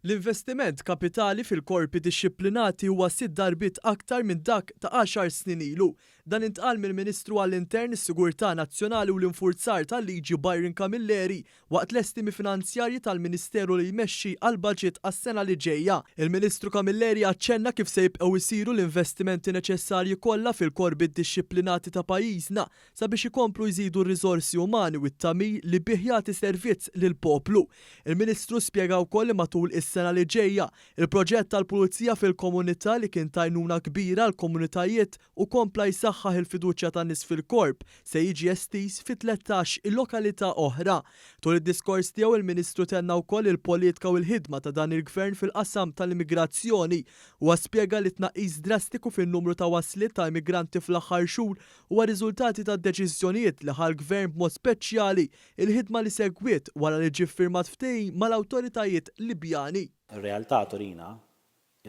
L-investiment kapitali fil-korpi dixxiplinati huwa 6 darbit aktar minn dak ta' 10 snin ilu. Dan intqal mill-Ministru għall-Intern, is-Sigurtà Nazzjonali u l-Infurzar tal-Liġi Byron Camilleri waqt l-estimi finanzjarji tal-Ministeru li jmexxi għall-baġit għas-sena li ġejja. Il-Ministru Camilleri aċċenna kif se jibqgħu jsiru l-investimenti neċessarji kollha fil-korpi dixxiplinati ta' pajjiżna sabiex ikomplu jżidu r-riżorsi umani u t-tamir li bih jagħti servizz lill-poplu. Il-Ministru spjega wkoll li matul is-sena li ġejja il-proġett tal-Pulizija fil-komunità li kien ta' għajnuna kbira l-komunitajiet u kompla jsaħħaħ il-fiduċja tan-nies fil-korp se jiġi estiż fi 13 il-lokalità oħra. Tul id-diskors tiegħu il-Ministru tenna wkoll il-politika u l-ħidma ta' dan il-Gvern fil-qasam tal-immigrazzjoni u spjega li tnaqqis drastiku fin-numru ta' wasliet ta' immigranti fl-aħħar xhur huwa riżultati ta' deċiżjonijiet li ħal-Gvern b'mod speċjali il-ħidma li segwiet wara li ġie ffirmat ftehim mal-awtoritajiet Libjani. Ir-realtà turina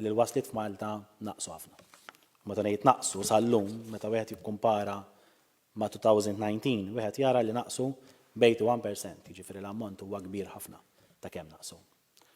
li l-waslit f'Malta naqsu ħafna. Meta ngħid naqsu sal-lum meta wieħed jikkumpara ma' 2019 wieħed jara li naqsu b'81%, jiġifieri l-ammont huwa kbir ħafna ta' kemm naqsu.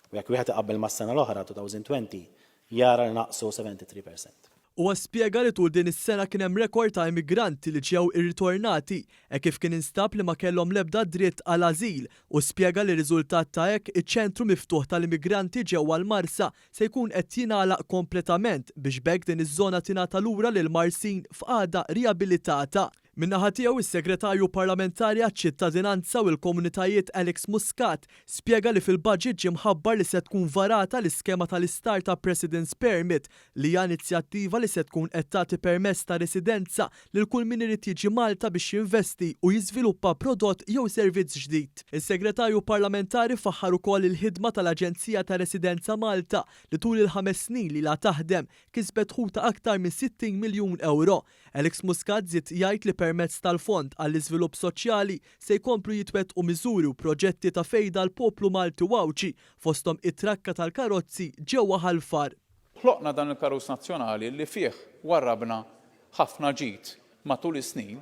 U jekk wieħed iqabbel mas-sena l-oħra 2020 jara li naqsu 73%. U spjega li tul din is-sena kien hemm rekord ta' immigranti li ġew irritornati kif kien instab li ma kellhom l-ebda dritt għal ażil u spjega li riżultat ta' hekk iċ-ċentru miftuħ tal-immigranti ġewwa l-Marsa se jkun qed jingħalaq kompletament biex b'hekk din iż-żona tingħata lura lil Marsin f'qagħda riabilitata. Min-naħa tiegħu is-Segretarju Parlamentari għaċ-Ċittadinanza u l-Komunitajiet Alex Muscat spjega li fil-budget ġie mħabbar li se tkun varata l-iskema tal-Startup Residence Permit li hija inizjattiva li se tkun qed tagħti permess ta' residenza lil kull min irid jiġi Malta biex jinvesti u jiżviluppa prodott jew servizz ġdid. Is-Segretarju Parlamentari faħħar ukoll il-ħidma tal-Aġenzija ta' Residenza Malta li tul il-5 snin li la taħdem kisbet ħuta aktar minn 60 miljun euro. Alex Muscat żied jgħid li permezz tal-Fond għall-Iżvilupp Soċjali se jkomplu jitwettqu miżuri u proġetti ta' fejda l-poplu Malti wawċi fosthom it-trakka tal-karozzi ġewwa Ħalfar. Ħloqna dan il-karus nazzjonali li fih warrabna ħafna ġid matul is-snin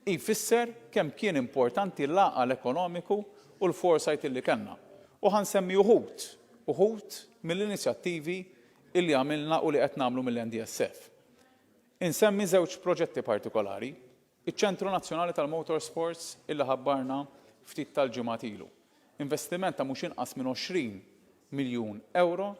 jfisser kemm kien importanti l-għaqal ekonomiku u l-foresight li kellna. U ħansemmi uħud mill-inizjattivi illi għamilna u li qed nagħmlu mill-NDSF. Insemmi żewġ proġetti partikolari, iċ-Ċentru Nazzjonali tal-Motorsports illi ħabbarna ftit tal-ġimgħat ilu. Investiment ta' mhux inqas minn 20 miljun euro